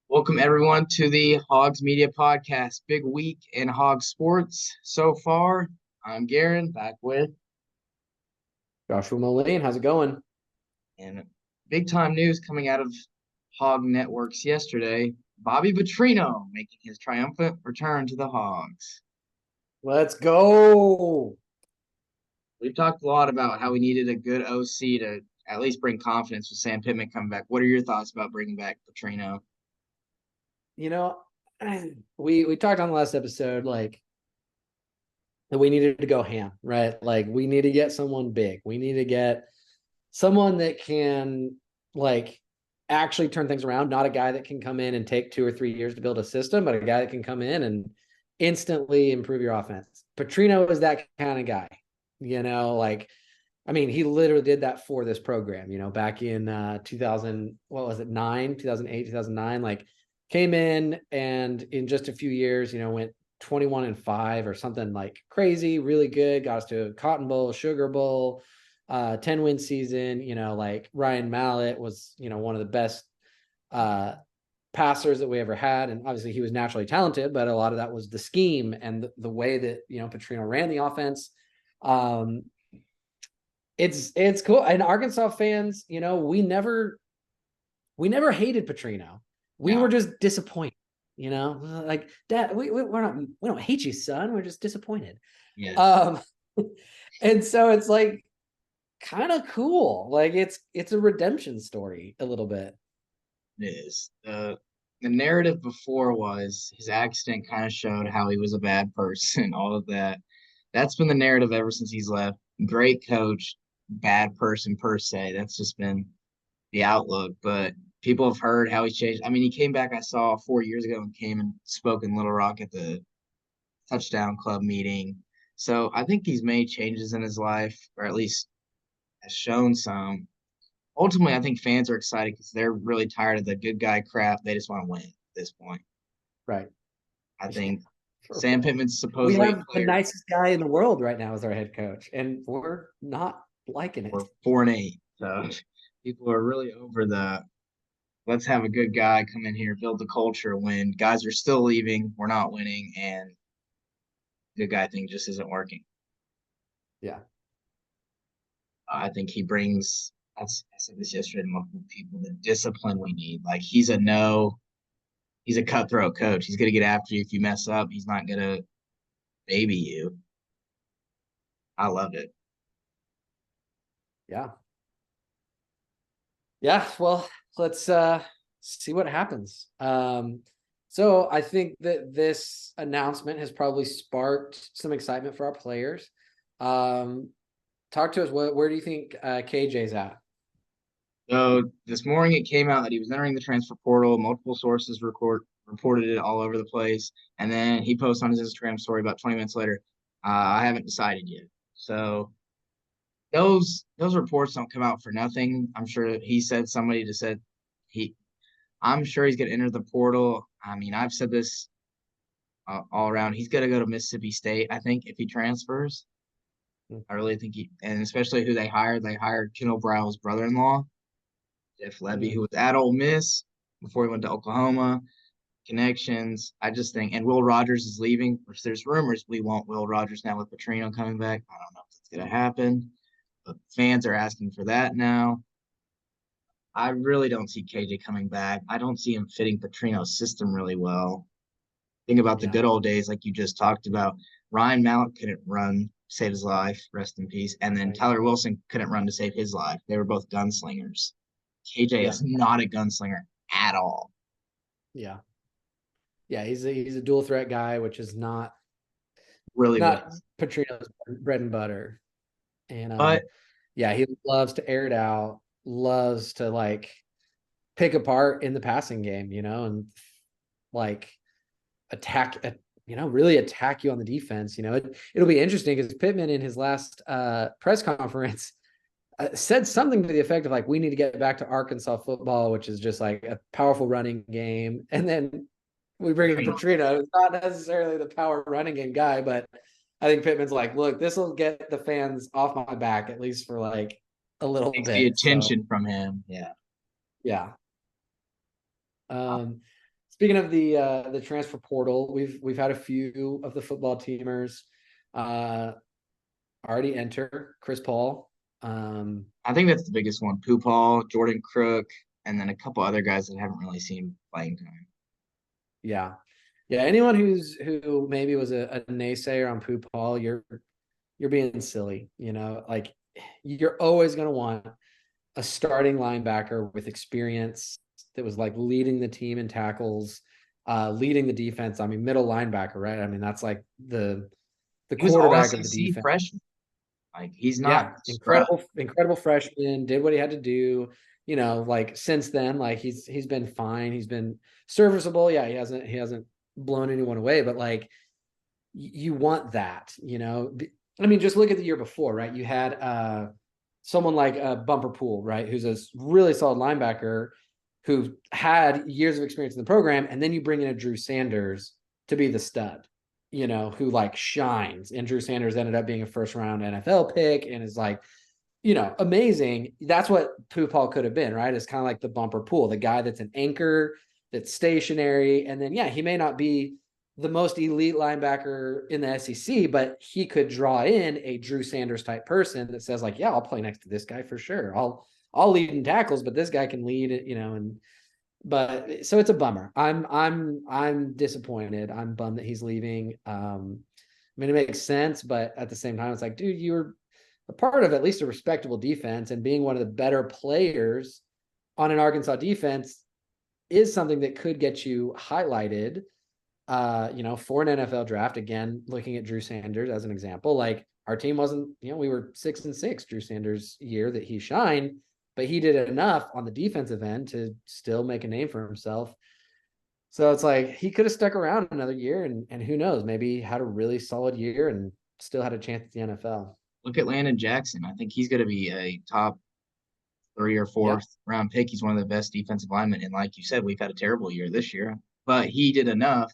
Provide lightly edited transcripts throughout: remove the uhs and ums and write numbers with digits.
Welcome everyone to the Hogs Media Podcast. Big week in Hog sports so far. I'm Garen, back with Joshua Moline, how's it going? and big time news coming out of Hog Networks yesterday. Bobby Petrino making his triumphant return to the Hogs. Let's go. We've talked a lot about how we needed a good OC to at least bring confidence with Sam Pittman coming back. What are your thoughts about bringing back Petrino? You know, we talked on the last episode that we needed to go ham, right? Like we need to get someone big. We need to get someone that can like actually turn things around, not a guy that can come in and take 2 or 3 years to build a system, but a guy that can come in and instantly improve your offense. Petrino is that kind of guy, he literally did that for this program, back in 2000, what was it, 2008, 2009, like came in and in just a few years, went 21-5 or something like crazy, really good, got us to a Cotton Bowl, Sugar Bowl, 10-win season. Like Ryan Mallett was, one of the best passers that we ever had. And obviously he was naturally talented, but a lot of that was the scheme and the way that, Petrino ran the offense. It's cool. And Arkansas fans, we never hated Petrino. We were No. just disappointed, like Dad, we don't hate you, son. We're just disappointed. Yes, Um, and so it's like kind of cool. Like it's a redemption story a little bit. it is. The narrative before was his accident kind of showed how he was a bad person, all of that. That's been the narrative ever since he's left. Great coach, bad person per se. That's just been the outlook. But people have heard how he's changed. I mean, he came back, I saw 4 years ago, and came and spoke in Little Rock at the touchdown club meeting. So I think he's made changes in his life, or at least has shown some. Ultimately, I think fans are excited because they're really tired of the good guy crap. They just want to win at this point. Right. I Yeah, think for Sam real. Pittman's We supposedly have a the player nicest guy in the world right now as our head coach, and we're not liking it. for 4-8. So people are really over the let's have a good guy come in here, build the culture when guys are still leaving, we're not winning, and the guy thing just isn't working. Yeah. I think he brings, I said this yesterday to multiple people, the discipline we need. Like he's a cutthroat coach. He's going to get after you if you mess up. He's not going to baby you. I love it. Yeah. Yeah. Well, let's see what happens. So I think that this announcement has probably sparked some excitement for our players. Um, Talk to us. Where do you think KJ's at? So this morning it came out that he was entering the transfer portal. Multiple sources reported it all over the place, and then he posted on his Instagram story about 20 minutes later. I haven't decided yet. So those reports don't come out for nothing. I'm sure he said somebody just said he. I'm sure he's going to enter the portal. I mean, I've said this all around. He's going to go to Mississippi State. I think if he transfers, I really think and especially who they hired. They hired Kendall Bryle's brother-in-law, Jeff Levy, Mm-hmm. who was at Ole Miss before he went to Oklahoma. Connections. I just think, and Will Rogers is leaving. Which there's rumors we want Will Rogers now with Petrino coming back. I don't know if that's going to happen, but fans are asking for that now. I really don't see KJ coming back. I don't see him fitting Petrino's system really well. Think about the Yeah. good old days, like you just talked about. Ryan Mallett couldn't run, save his life, rest in peace. And then Right. Tyler Wilson couldn't run to save his life. They were both gunslingers. KJ Yeah. is not a gunslinger at all. Yeah. Yeah. He's a dual threat guy, which is Really what not he's. Petrino's bread and butter. And But yeah, he loves to air it out, loves to like pick apart in the passing game, and like attack, really attack you on the defense. It'll be interesting because Pittman in his last press conference said something to the effect of like, we need to get back to Arkansas football, which is just like a powerful running game. And then we bring in Petrino, Petrino, who's not necessarily the power running game guy, but I think Pittman's like, look, this will get the fans off my back, at least for like a little takes the bit. So attention from him. Yeah. yeah. Uh, Um, Speaking of the transfer portal, we've had a few of the football teamers uh, already enter. Chris Paul. I think that's the biggest one. Pooh Paul, Jordan Crook, and then a couple other guys that haven't really seen playing time. Yeah. Yeah. Anyone who maybe was a naysayer on Pooh Paul, you're being silly. Like you're always gonna want a starting linebacker with experience that was like leading the team in tackles, leading the defense. I mean, middle linebacker, right? I mean, that's like the He was all quarterback of the SEC defense. freshman. Like he's not Yeah, scrub. incredible freshman, did what he had to do. Like since then, like he's been fine. He's been serviceable. Yeah, he hasn't blown anyone away, but like you want that. I mean, just look at the year before, right? You had someone like Bumper Pool, right, who's a really solid linebacker who had years of experience in the program, and then you bring in a Drew Sanders to be the stud, who like shines. And Drew Sanders ended up being a first round NFL pick and is like, amazing. That's what Pooh Paul could have been, right? It's kind of like the Bumper Pool, the guy that's an anchor, that's stationary. And then, yeah, he may not be the most elite linebacker in the SEC, but he could draw in a Drew Sanders type person that says, like, yeah, I'll play next to this guy for sure. I'll lead in tackles, but this guy can lead it, and but so it's a bummer. I'm disappointed. I'm bummed that he's leaving. I mean, it makes sense, but at the same time, it's like, dude, you're a part of at least a respectable defense, and being one of the better players on an Arkansas defense is something that could get you highlighted, for an NFL draft. Again, looking at Drew Sanders as an example, like our team wasn't, we were 6-6 Drew Sanders year that he shined, but he did enough on the defensive end to still make a name for himself. So it's like he could have stuck around another year, and who knows, maybe had a really solid year and still had a chance at the NFL. Look at Landon Jackson. I think he's going to be a top three or Yeah. fourth round pick. He's one of the best defensive linemen. And like you said, we've had a terrible year this year, but he did enough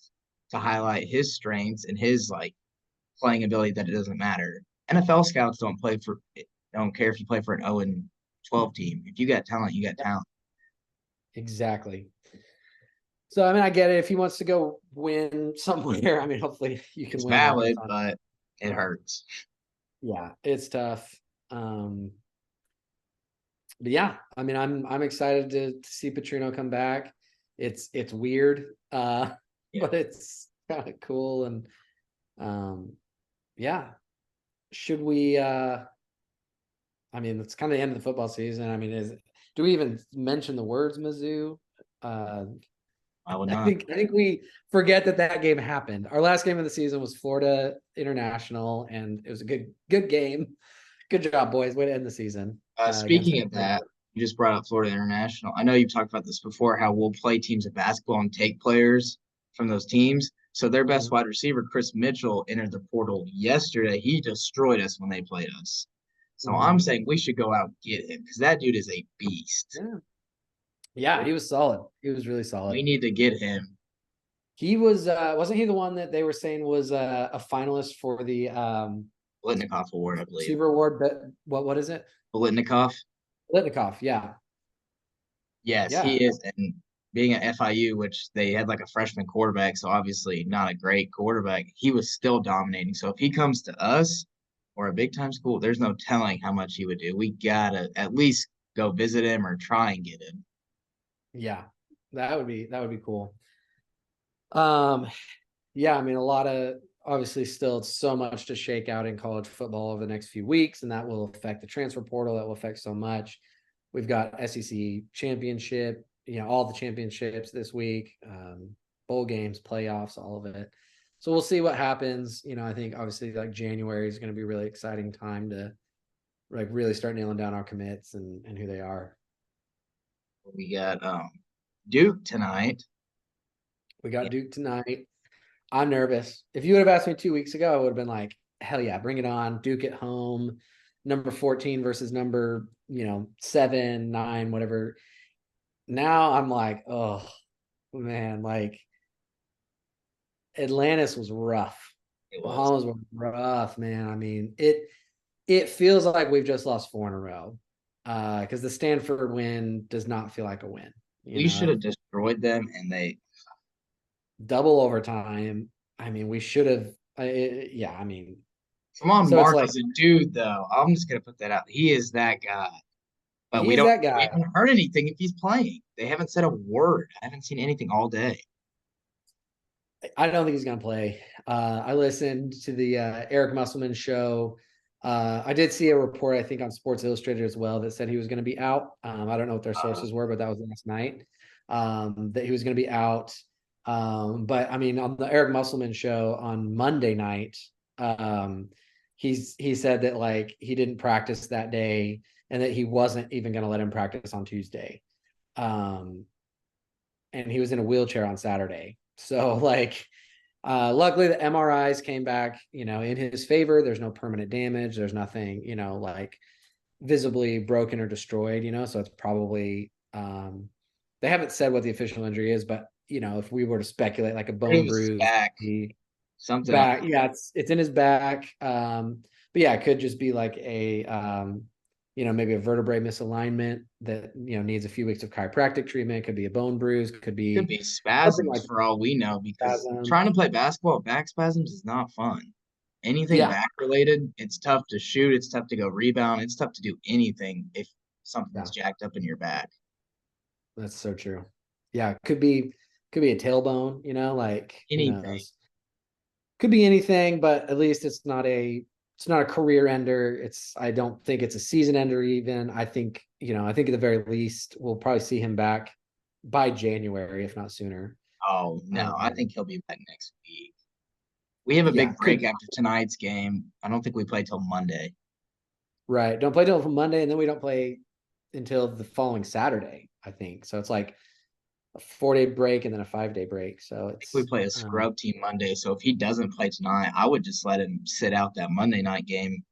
to highlight his strengths and his like playing ability that it doesn't matter. NFL scouts don't care if you play for an 0 and 12 team. If you got talent, you got talent. Exactly. So I mean, I get it. If he wants to go win somewhere, I mean, hopefully you can It's win in valid, Arkansas. but it hurts. Yeah, it's tough. Um, but yeah, I mean, I'm excited to see Petrino come back. It's weird, Yeah. but it's kind of cool. And yeah, should we? I mean, it's kind of the end of the football season. I mean, do we even mention the words Mizzou? Uh, I would I not. think I think we forget that game happened. Our last game of the season was Florida International, and it was a good game. Good job, boys. Way to end the season against. Speaking of that, you just brought up Florida International. I know you've talked about this before, how we'll play teams of basketball and take players from those teams. So their best Mhm. wide receiver, Chris Mitchell, entered the portal yesterday. He destroyed us when they played us. So I'm Mhm. saying we should go out and get him because that dude is a beast. Yeah, yeah, he was solid. He was really We solid. need to get him. He wasn't he the one that they were saying was a finalist for the Bolitnikoff Award, I believe. receiver award? But what is it? Bolitnikoff. Litnikoff. Yeah, Yes, he yeah, is. And being at FIU, which they had like a freshman quarterback, so obviously not a great quarterback, he was still dominating. So if he comes to us or a big time school, there's no telling how much he would do. We gotta at least go visit him or try and get him. yeah. That would be cool. Um, yeah, I mean, a lot of obviously still so much to shake out in college football over the next few weeks, and that will affect the transfer portal. That will affect so much. We've got SEC championship, all the championships this week, bowl games, playoffs, all of it. So we'll see what happens. I think obviously like January is going to be a really exciting time to like really start nailing down our commits and who they are. We got Duke tonight. We got Duke tonight. I'm nervous. If you would have asked me 2 weeks ago, I would have been like, hell yeah, bring it on. Duke at home, number 14 versus number, 7, 9, whatever. Now I'm like, oh man, like Atlantis was rough. It was. Bahamas were rough, man. I mean, it feels like we've just lost 4 in a row. Because the Stanford win does not feel like a win. We should have destroyed them, and they double overtime. I mean, we should have. Yeah, I mean, Ramon so it's Mark like is a dude, though. I'm just gonna put that out. He is that guy. But he's that we guy. haven't heard anything if he's playing. They haven't said a word. I haven't seen anything all day. I don't think he's going to play. I listened to the Eric Musselman show. I did see a report, I think, on Sports Illustrated as well that said he was going to be out. I don't know what their Uh, sources were, but that was last night that he was going to be out. But I mean, on the Eric Musselman show on Monday night, um, he said that like he didn't practice that day and that he wasn't even going to let him practice on Tuesday. Um, and he was in a wheelchair on Saturday. So like luckily the MRIs came back, in his favor. There's no permanent damage. There's nothing, like visibly broken or destroyed, so it's probably they haven't said what the official injury is, but if we were to speculate like a it bone was his bruise, back. the Something like back, yeah, it's in his back. But yeah, it could just be like a maybe a vertebrae misalignment that needs a few weeks of chiropractic treatment. Could be a bone bruise, could could be be something spasms like for all we know because spasm. trying to play basketball with back spasms is not fun. Anything Yeah, back related, it's tough to shoot, it's tough to go rebound, it's tough to do anything if something's yeah, jacked up in your back. that's so true. Yeah, could be a tailbone, like who Anything. knows? Could be anything, but at least it's not a career ender. I don't think it's a season ender even. I think at the very least we'll probably see him back by January, if not sooner. Oh no, I Um, think he'll be back next week. We have a yeah, big could break after tonight's game. I don't think we play till Monday. right. Don't play till Monday, and then we don't play until the following Saturday, I think. So it's like a 4-day break and then a 5-day break. So I think we it's play a scrub team Monday, so if he doesn't play tonight, I would just let him sit out that Monday night game.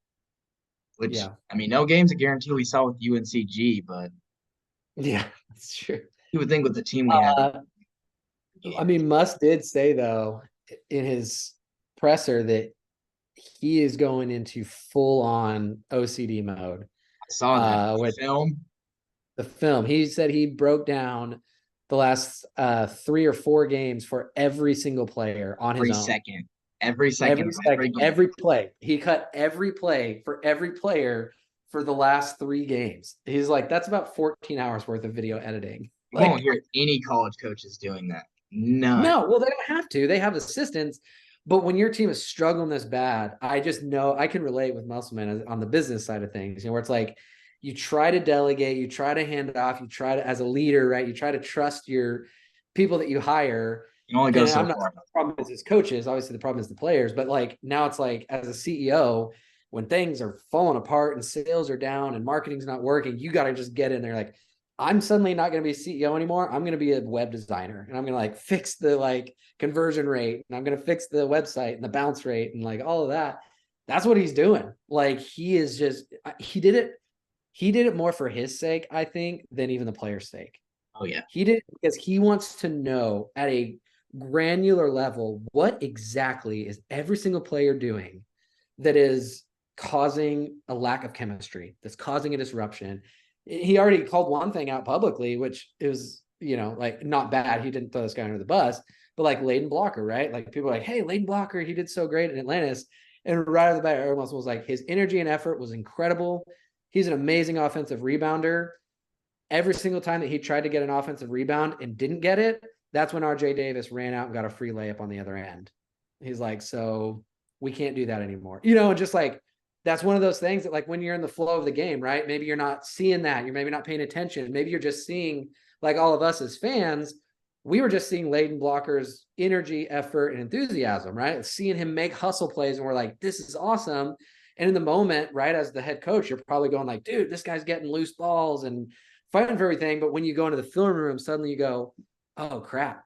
Which yeah. I mean, no game's a guarantee we saw with UNCG, but Yeah, that's true. you would think with the team we have, Uh, I mean, Musk did say though in his presser that he is going into full on OCD mode. I saw that With film the film, he said he broke down the last 3 or 4 games for every single player on his every own. second, every second Every of every second, game. every play. He cut every play for every player for the last 3 games. He's like, that's about 14 hours worth of video editing. You won't Like, hear any college coaches doing that. None. no, well, they don't have to. They have assistants. But when your team is struggling this bad, I just know I can relate with Musselman on the business side of things, where it's like you try to delegate, you try to hand it off, you try to, as a leader, right? You try to trust your people that you hire. You can only go And so I'm not far. the problem is his coaches. Obviously, the problem is the players. But like now it's like as a CEO, when things are falling apart and sales are down and marketing's not working, you got to just get in there like, I'm suddenly not going to be CEO anymore. I'm going to be a web designer and I'm going to like fix the like conversion rate and I'm going to fix the website and the bounce rate and like all of that. That's what he's doing. Like he is just he did it more for his sake, I think, than even the player's sake. Oh yeah. He did it because he wants to know at a granular level what exactly is every single player doing that is causing a lack of chemistry, that's causing a disruption. He already called one thing out publicly, which is, like not bad. He didn't throw this guy under the bus, but like Layden Blocker, right? Like people are like, hey, Layden Blocker, he did so great in Atlantis. And right off the bat, everyone else was like, his energy and effort was incredible. He's an amazing offensive rebounder. Every single time that he tried to get an offensive rebound and didn't get it, that's when RJ Davis ran out and got a free layup on the other end. He's like, so we can't do that anymore. And just like that's one of those things that like when you're in the flow of the game, right? Maybe you're not seeing that. You're maybe not paying attention. Maybe you're just seeing like all of us as fans, we were just seeing Layden Blocker's energy, effort, and enthusiasm, right? Seeing him make hustle plays, and we're like, this is awesome. And in the moment, right, as the head coach, you're probably going like, dude, this guy's getting loose balls and fighting for everything. But when you go into the film room, suddenly you go, oh crap,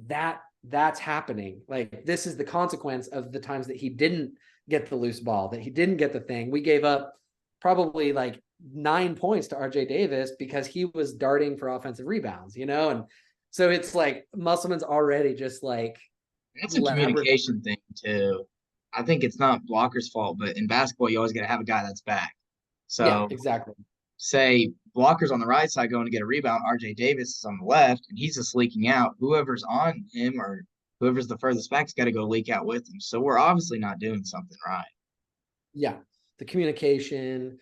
that's happening. Like this is the consequence of the times that he didn't get the loose ball, that he didn't get the thing. We gave up probably like 9 points to RJ Davis because he was darting for offensive rebounds, and so it's like Musselman's already just like It's a labyrinth. communication thing too. I think it's not Blocker's fault, but in basketball, you always got to have a guy that's back. Yeah, So exactly. say Blocker's on the right side going to get a rebound, RJ Davis is on the left, and he's just leaking out. Whoever's on him or whoever's the furthest back's got to go leak out with them. So we're obviously not doing something right. Yeah. The communication,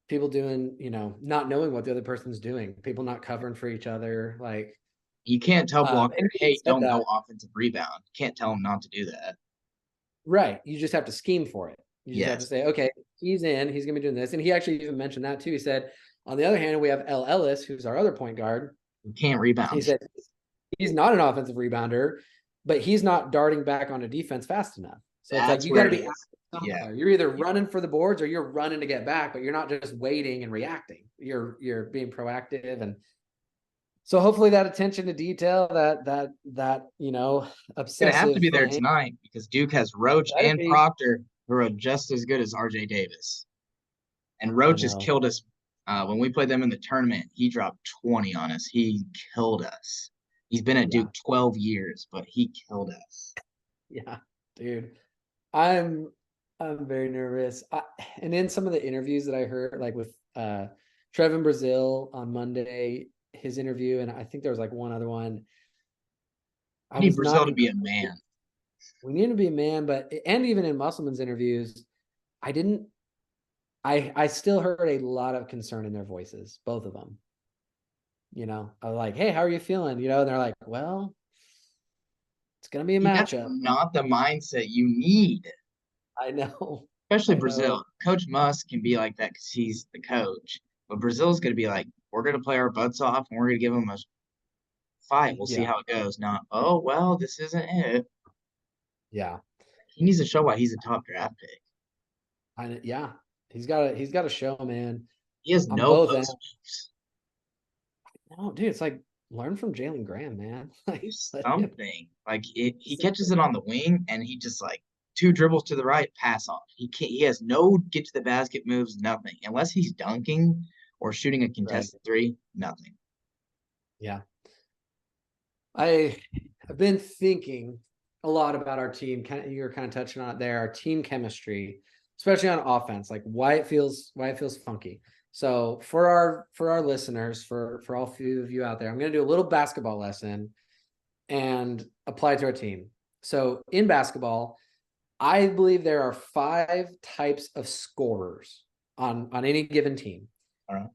people doing, not knowing what the other person's doing, people not covering for each other. Like, You can't tell blocker, and being hey, said don't that, go offensive rebound. Can't tell them not to do that. right. You just have to scheme for it. You just have to Yes, say, okay, he's in, he's going to be doing this. And he actually even mentioned that too. He said, on the other hand, we have L. Ellis, who's our other point guard. you can't He rebound. said, he's not an offensive rebounder, but he's not darting back onto defense fast enough. So it's like, That's you got where to it be is. active Yeah. somewhere. You're either running for the boards or you're running to get back, but you're not just waiting and reacting. You're being proactive. And so hopefully that attention to detail, that Gonna have to obsessive be there frame. tonight because Duke has Roach Better and be. Proctor who are just as good as RJ Davis. And I Roach has know. killed us. When we played them in the tournament, he dropped 20 on us. He killed us. He's been at Yeah. Duke 12 years, but he killed us. Yeah, dude. I'm I'm very nervous. And in some of the interviews that I heard, like with Trevin Brazil on Monday, his interview, and I think there was like one other one. I We need was Brazil not to be a encouraged. man. We need to be a man, but and even in Musselman's interviews, I didn't. I still heard a lot of concern in their voices, both of them. I was like, "Hey, how are you feeling?" And they're like, "Well, it's gonna be a See, that's matchup." not the mindset you need, I know, especially I know. Brazil. Coach Musk can be like that because he's the coach. But Brazil's going to be like, we're going to play our butts off and we're going to give them a fight. We'll see Yeah, how it goes. Not, oh, well, this isn't it. yeah. He needs to show why he's a top draft pick. Yeah. He's got to show, man, He has on no both ends. post moves. No, dude, it's like learn from Jalen Graham, man. Do Like let him something. Like he sit catches it there. on the wing and he just like two dribbles to the right, pass off. He can't. He has no get to the basket moves. Nothing unless he's dunking or shooting a Right. contested three. Nothing. Yeah. I have been thinking a lot about our team. You're kind of touching on it there. Our team chemistry, especially on offense, like why it feels funky. So for our listeners, for all few of you out there, I'm going to do a little basketball lesson and apply it to our team. So in basketball, I believe there are 5 types of scorers on any given team. All right.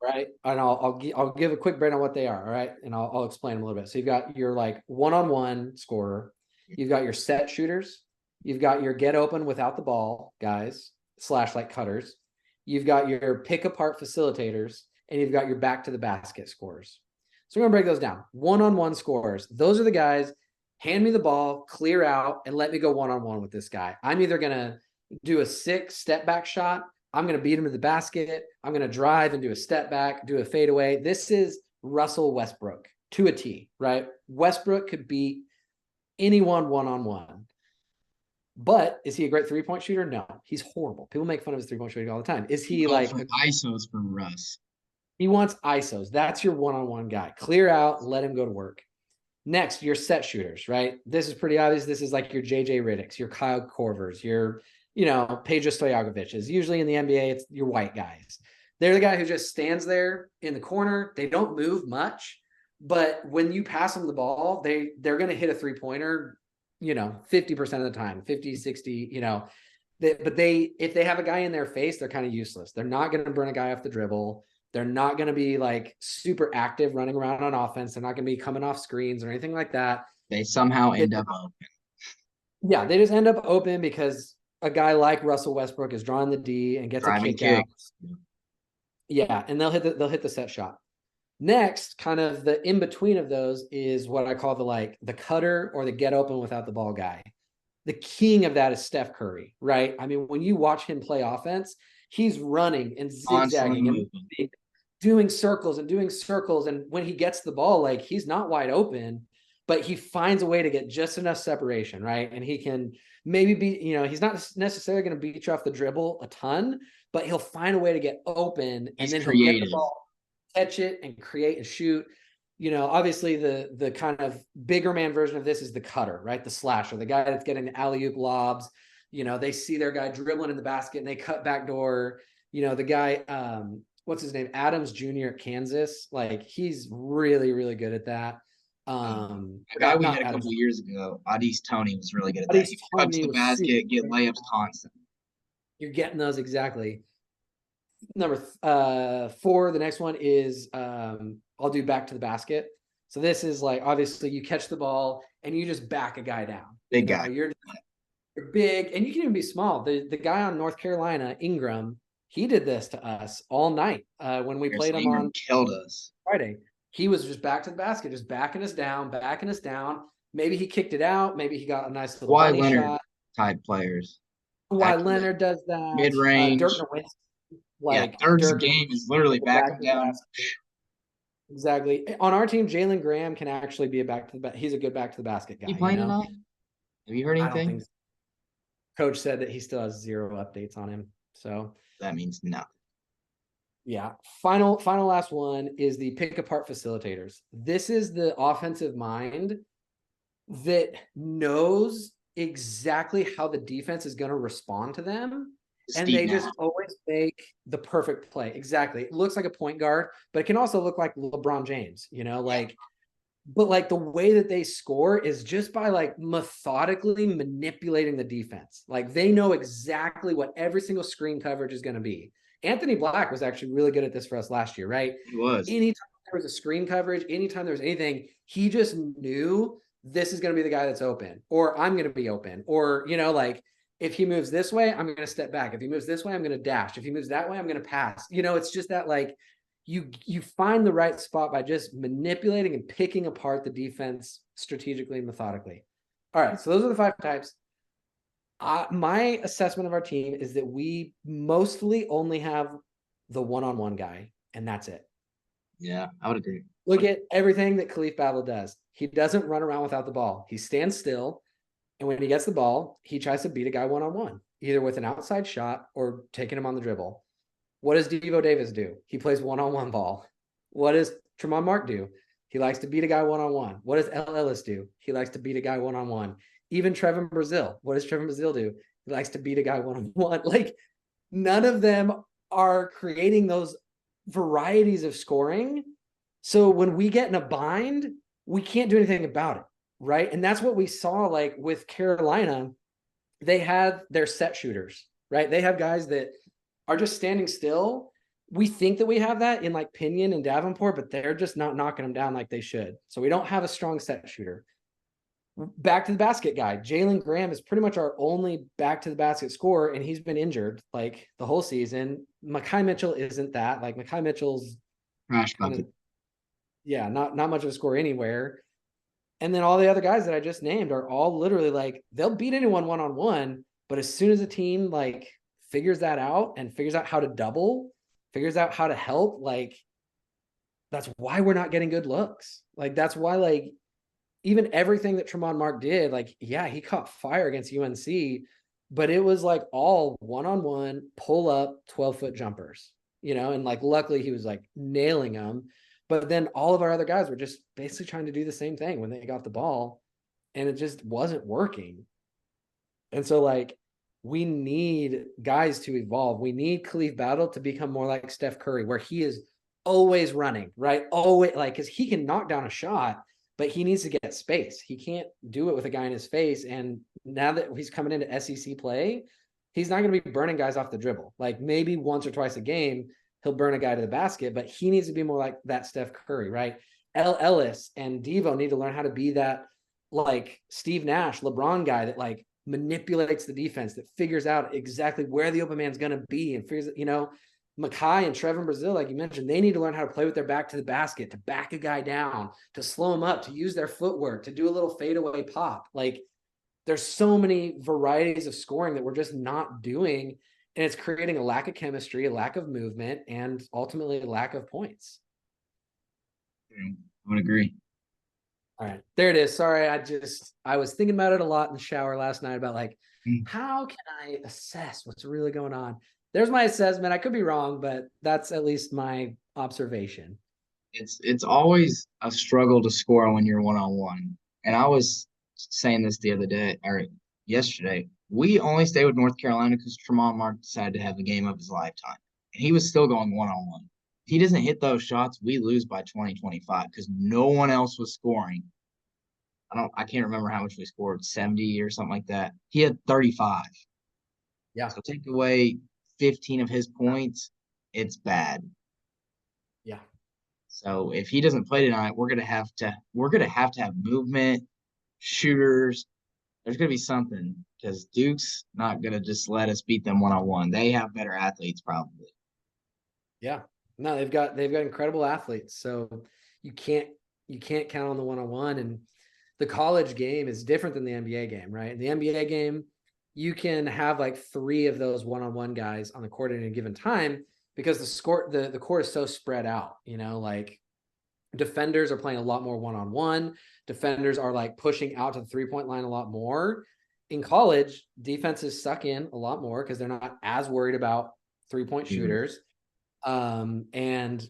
Right. And I'll give a quick breakdown on what they are. All right. And I'll explain them a little bit. So you've got your like one-on-one scorer. You've got your set shooters. You've got your get open without the ball guys / like cutters. You've got your pick apart facilitators, and you've got your back to the basket scorers. So we're going to break those down. One-on-one scorers. Those are the guys, hand me the ball, clear out, and let me go one-on-one with this guy. I'm either going to do a 6 step back shot. I'm going to beat him to the basket. I'm going to drive and do a step back, do a fadeaway. This is Russell Westbrook to a T, right? Westbrook could beat anyone one-on-one. But is he a great three-point shooter? No, he's horrible. People make fun of his three-point shooting all the time. Is he Go like for ISOs from Russ. he wants ISOs? That's your one-on-one guy. Clear out, let him go to work. Next, your set shooters, right? This is pretty obvious. This is like your JJ Riddicks, your Kyle Korvers, your Peja Stojakovic's. Usually in the NBA, it's your white guys. They're the guy who just stands there in the corner. They don't move much, but when you pass them the ball, they're going to hit a three-pointer, 50% of the time, 50, 60, but if they have a guy in their face, they're kind of useless. They're not going to burn a guy off the dribble. They're not going to be like super active running around on offense. They're not going to be coming off screens or anything like that. They somehow end up open. Yeah, they just end up open because a guy like Russell Westbrook is drawing the D and gets a Driving kick out. kick. Yeah, and they'll hit the set shot. Next, kind of the in between of those is what I call the cutter or the get open without the ball guy. The king of that is Steph Curry, right? I mean, when you watch him play offense, he's running and Constantly zigzagging and moving. doing circles and doing circles. And when he gets the ball, like he's not wide open, but he finds a way to get just enough separation, right? And he can maybe be, he's not necessarily going to beat you off the dribble a ton, but he'll find a way to get open and He's then he'll get the creative. ball, catch it, and create and shoot. Obviously the kind of bigger man version of this is the cutter, right? The slasher, the guy that's getting the alley-oop lobs. They see their guy dribbling in the basket and they cut back door. The guy, what's his name? Adams Jr. at Kansas. Like he's really, really good at that. A guy we Not had a Adam. couple years ago, Adis Tony, was really good at that. Buddy's He would cut to Tony the was super basket, get great. layups constant. You're getting those exactly. Number 4, the next one is I'll do back to the basket. So this is like obviously you catch the ball and you just back a guy down. Big guy. You're big, and you can even be small. The guy on North Carolina, Ingram, he did this to us all night when we played him Ingram on killed us Friday. He was just back to the basket, just backing us down. Maybe he kicked it out. Maybe he got a nice little Kawhi bunny Leonard shot. type players. Why Leonard does that. Mid range. Dirk Nowitzki, Yeah, like Dirk's Dirk game is literally back him to the down. basket. Exactly. On our team, Jalen Graham can actually be a back to the he's a good back to the basket guy. He playing tonight? Have you heard I don't anything? think so. Coach said that he still has 0 updates on him. So that means nothing. Yeah. Final last one is the pick apart facilitators. This is the offensive mind that knows exactly how the defense is going to respond to them. And they just always make the perfect play. Exactly. It looks like a point guard, but it can also look like LeBron James, but like the way that they score is just by like methodically manipulating the defense. Like they know exactly what every single screen coverage is going to be. Anthony Black was actually really good at this for us last year, right? He was. Anytime there was a screen coverage, anytime there was anything, he just knew this is going to be the guy that's open, or I'm going to be open, or, like if he moves this way, I'm going to step back. If he moves this way, I'm going to dash. If he moves that way, I'm going to pass. It's just that like you find the right spot by just manipulating and picking apart the defense strategically and methodically. All right, so those are the 5 types. My assessment of our team is that we mostly only have the one-on-one guy, and that's it. Yeah, I would agree. Look at everything that Khalif Battle does. He doesn't run around without the ball. He stands still, and when he gets the ball, he tries to beat a guy one-on-one, either with an outside shot or taking him on the dribble. What does Devo Davis do? He plays one-on-one ball. What does Tremont Mark do? He likes to beat a guy one-on-one. What does L. Ellis do? He likes to beat a guy one-on-one. Even Trevin Brazil. What does Trevin Brazil do? He likes to beat a guy one-on-one. Like, none of them are creating those varieties of scoring. So when we get in a bind, we can't do anything about it, right? And that's what we saw, like, with Carolina. They had their set shooters, right? They have guys that are just standing still. We think that we have that in like Pinion and Davenport, but they're just not knocking them down like they should. So we don't have a strong set shooter. Back to the basket guy. Jalen Graham is pretty much our only back to the basket scorer, and he's been injured like the whole season. Mekhi Mitchell isn't that. Like Mekhi Mitchell's trash bucket. Not much of a score anywhere. And then all the other guys that I just named are all literally like they'll beat anyone one-on-one, but as soon as a team like figures that out and figures out how to double, figures out how to help, like that's why we're not getting good looks. Like that's why like even everything that Tremont Mark did, like, yeah, he caught fire against UNC, but it was like all one-on-one, pull up, 12-foot jumpers, and like luckily he was like nailing them. But then all of our other guys were just basically trying to do the same thing when they got the ball, and it just wasn't working. And so like we need guys to evolve. We need Khalif Battle to become more like Steph Curry, where he is always running, right? Always, like, because he can knock down a shot, but he needs to get space. He can't do it with a guy in his face. And now that he's coming into SEC play, he's not going to be burning guys off the dribble. Like maybe once or twice a game, he'll burn a guy to the basket, but he needs to be more like that Steph Curry, right? L. Ellis and Devo need to learn how to be that like Steve Nash, LeBron guy that like manipulates the defense, that figures out exactly where the open man's going to be and figures, Mekhi and Trevin Brazil, like you mentioned, they need to learn how to play with their back to the basket, to back a guy down, to slow him up, to use their footwork, to do a little fadeaway pop. Like there's so many varieties of scoring that we're just not doing. And it's creating a lack of chemistry, a lack of movement, and ultimately a lack of points. I would agree. All right, there it is. Sorry, I was thinking about it a lot in the shower last night about like, how can I assess what's really going on? There's my assessment. I could be wrong, but that's at least my observation. It's always a struggle to score when you're one-on-one. And I was saying this the other day or yesterday. We only stay with North Carolina because Tremont Mark decided to have the game of his lifetime. And he was still going one-on-one. If he doesn't hit those shots, we lose by 20-25 because no one else was scoring. I can't remember how much we scored, 70 or something like that. He had 35. Yeah. So take away 15 of his points, it's bad. Yeah. So if he doesn't play tonight, we're gonna have to have movement, shooters. There's gonna be something because Duke's not gonna just let us beat them 1-on-1. They have better athletes probably. Yeah. No, they've got incredible athletes. So you can't you can't count on the one-on-one. And the college game is different than the NBA game, right? In the NBA game, you can have like three of those one-on-one guys on the court at any given time because the court is so spread out, like defenders are playing a lot more one-on-one. Defenders are like pushing out to the three-point line a lot more. In college, defenses suck in a lot more because they're not as worried about three-point Mhm. shooters. And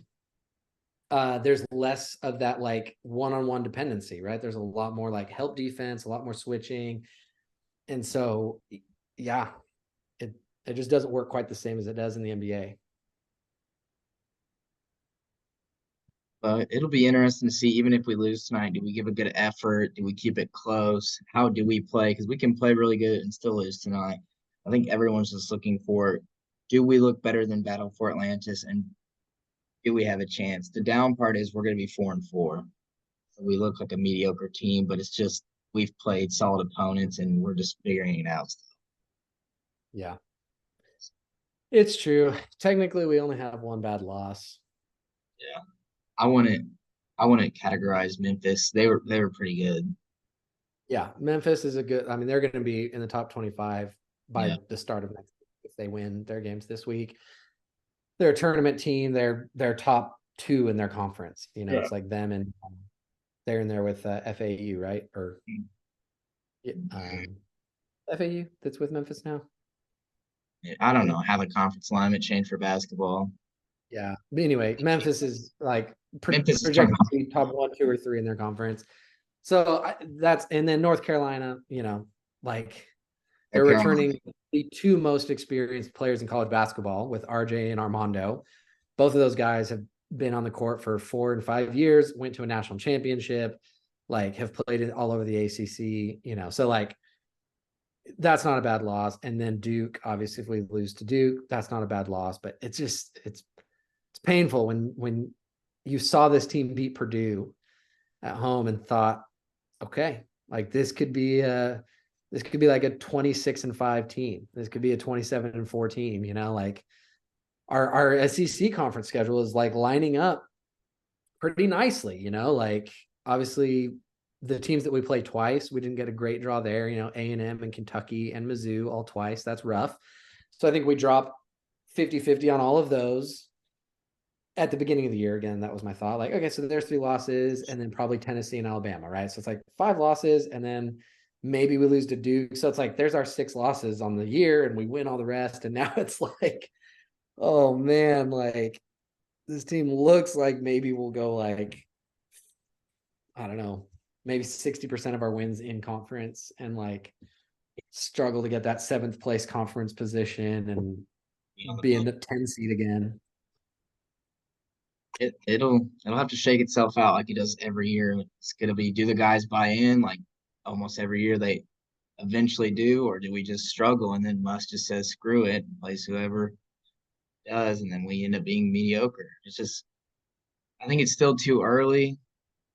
there's less of that like one-on-one dependency, right? There's a lot more like help defense, a lot more switching. And so, yeah, it, it just doesn't work quite the same as it does in the NBA. But it'll be interesting to see, even if we lose tonight, do we give a good effort? Do we keep it close? How do we play? Because we can play really good and still lose tonight. I think everyone's just looking for, do we look better than Battle for Atlantis, and do we have a chance? The down part is we're going to be 4-4. So we look like a mediocre team, but it's just we've played solid opponents and we're just figuring it out still. Yeah, it's true. Technically, we only have one bad loss. Yeah. I want to categorize Memphis. They were pretty good. Yeah, Memphis is a good. I mean, they're going to be in the top 25 by Yeah. the start of next week if they win their games this week. They're a tournament team. They're top two in their conference. Yeah. It's like them and they're in there with FAU, right? Or um, FAU that's with Memphis now. I don't know how the conference alignment changed for basketball. Yeah. But anyway, Memphis is like Memphis is coming projected to be top one, two, or three in their conference. So that's and then North Carolina, like they're North Carolina. returning the two most experienced players in college basketball with RJ and Armando. Both of those guys have been on the court for 4 and 5 years, went to a national championship, like have played it all over the ACC, So like that's not a bad loss. And then Duke, obviously, if we lose to Duke, that's not a bad loss. But it's painful when you saw this team beat Purdue at home and thought, okay, like this could be like a 26-5 team. This could be a 27-4 team, like our SEC conference schedule is like lining up pretty nicely, like obviously the teams that we play twice, we didn't get a great draw there, A&M and Kentucky and Mizzou all twice. That's rough. So I think we drop 50-50 on all of those at the beginning of the year. Again, that was my thought. Like, okay, so there's 3 losses and then probably Tennessee and Alabama, right? So it's like 5 losses and then maybe we lose to Duke. So it's like there's our 6 losses on the year and we win all the rest. And now it's like, oh man, like this team looks like maybe we'll go like, I don't know, maybe 60% of our wins in conference and like struggle to get that 7th place conference position and be in the 10 seed again. It'll have to shake itself out like it does every year. It's gonna be, do the guys buy in like almost every year they eventually do, or do we just struggle and then Musk just says screw it and plays whoever does, and then we end up being mediocre. It's just, I think it's still too early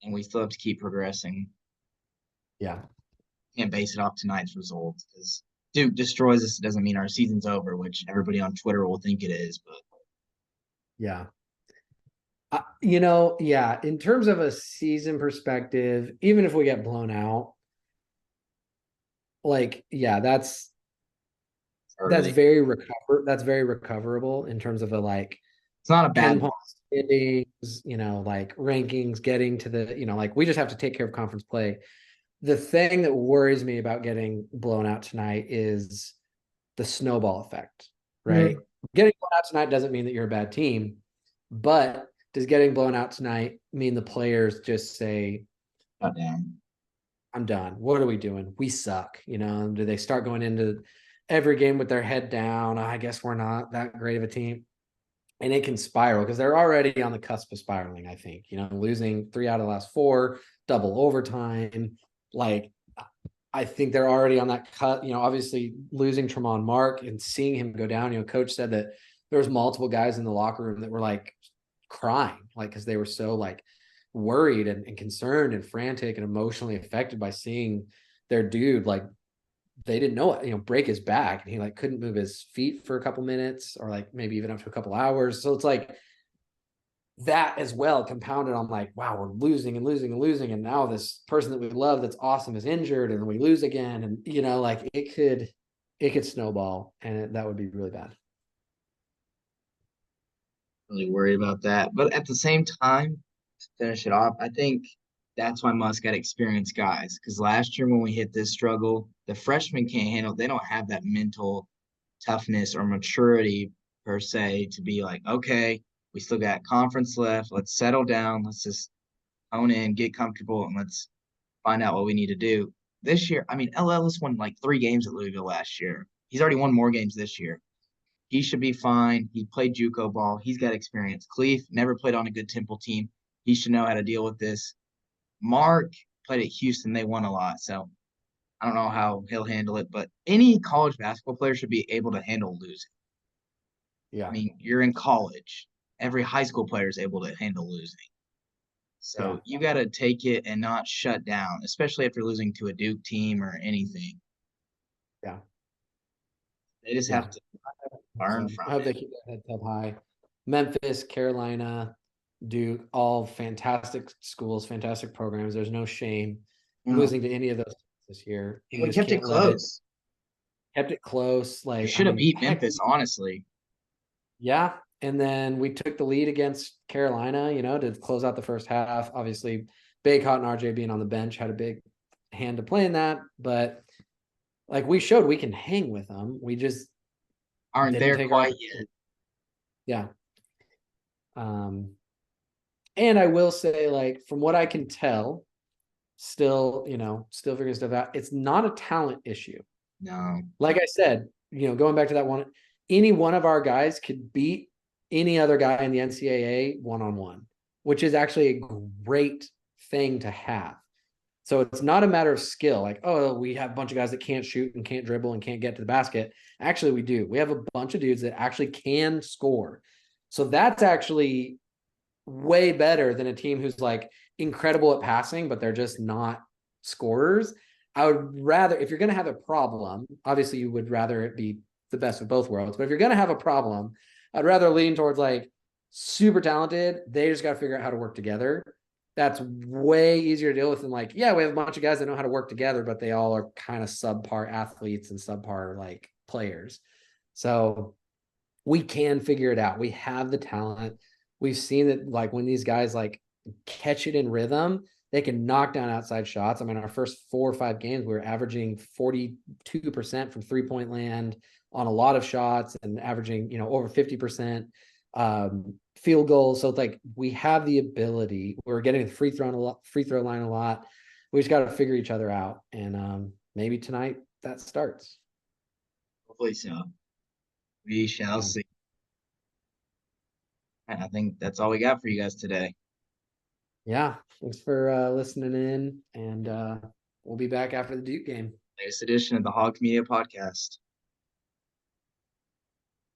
and we still have to keep progressing. Yeah. Can't base it off tonight's results because Duke destroys us. It doesn't mean our season's over, which everybody on Twitter will think it is. But Yeah. Yeah, in terms of a season perspective, even if we get blown out, like, yeah, early, that's very recoverable in terms of a like it's not a 10 bad point loss. standings, like rankings, getting to the, like we just have to take care of conference play. The thing that worries me about getting blown out tonight is the snowball effect, right? Mm. Getting blown out tonight doesn't mean that you're a bad team, but does getting blown out tonight mean the players just say, Cut down. I'm done. What are we doing? We suck. Do they start going into every game with their head down? I guess we're not that great of a team. And it can spiral because they're already on the cusp of spiraling, I think, losing 3 out of the last 4, double overtime. Like, I think they're already on that cut. Obviously losing Tremont Mark and seeing him go down. Coach said that there was multiple guys in the locker room that were like crying, like because they were so like worried and concerned and frantic and emotionally affected by seeing their dude like they didn't know it, break his back, and he like couldn't move his feet for a couple minutes or like maybe even up to a couple hours. So it's like that as well compounded on like, wow, we're losing and losing and losing. And now this person that we love that's awesome is injured and we lose again. And like it could snowball and that would be really bad. Really worried about that. But at the same time, to finish it off, I think that's why Musk got experienced guys. Because last year when we hit this struggle, the freshmen can't handle. They don't have that mental toughness or maturity per se to be like, okay, we still got conference left. Let's settle down. Let's just hone in, get comfortable, and let's find out what we need to do. This year, I mean, L. Ellis won like 3 games at Louisville last year. He's already won more games this year. He should be fine. He played JUCO ball. He's got experience. Cleef never played on a good Temple team. He should know how to deal with this. Mark played at Houston. They won a lot. So I don't know how he'll handle it, but any college basketball player should be able to handle losing. I Yeah. mean, you're in college. Every high school player is able to handle losing. Yeah. So you got to take it and not shut down, especially after losing to a Duke team or anything. Yeah. They just Yeah. have to learn So from I hope it. they keep their heads up high. Memphis, Carolina, Duke, all fantastic schools, fantastic programs. There's no shame No, losing to any of those this year. You we just kept it can't let it. close. Kept it close. We Like, I should have mean, beat heck, Memphis, honestly. yeah. And then we took the lead against Carolina, to close out the first half. Obviously, Baycott and RJ being on the bench had a big hand to play in that. But like we showed we can hang with them. We just Aren't didn't there take our quite opportunity. yet. Yeah. And I will say, like, from what I can tell, still figuring stuff out. It's not a talent issue. No. Like I said, going back to that one, any one of our guys could beat any other guy in the NCAA one-on-one, which is actually a great thing to have. So it's not a matter of skill, like, oh, we have a bunch of guys that can't shoot and can't dribble and can't get to the basket. Actually, we do. We have a bunch of dudes that actually can score. So that's actually way better than a team who's like incredible at passing, but they're just not scorers. I would rather, if you're going to have a problem, obviously you would rather it be the best of both worlds. But if you're going to have a problem, I'd rather lean towards like super talented. They just got to figure out how to work together. That's way easier to deal with than like, yeah, we have a bunch of guys that know how to work together, but they all are kind of subpar athletes and subpar like players. So we can figure it out. We have the talent. We've seen that like when these guys like catch it in rhythm, they can knock down outside shots. I mean, our first 4 or 5 games, we were averaging 42% from 3-point land on a lot of shots and averaging, over 50% field goals. So it's like we have the ability. We're getting the free throw line a lot. We just got to figure each other out. And maybe tonight that starts. Hopefully so. We shall Yeah. see. And I think that's all we got for you guys today. Yeah, thanks for listening in, and we'll be back after the Duke game. Latest edition of the Hogs Media Podcast.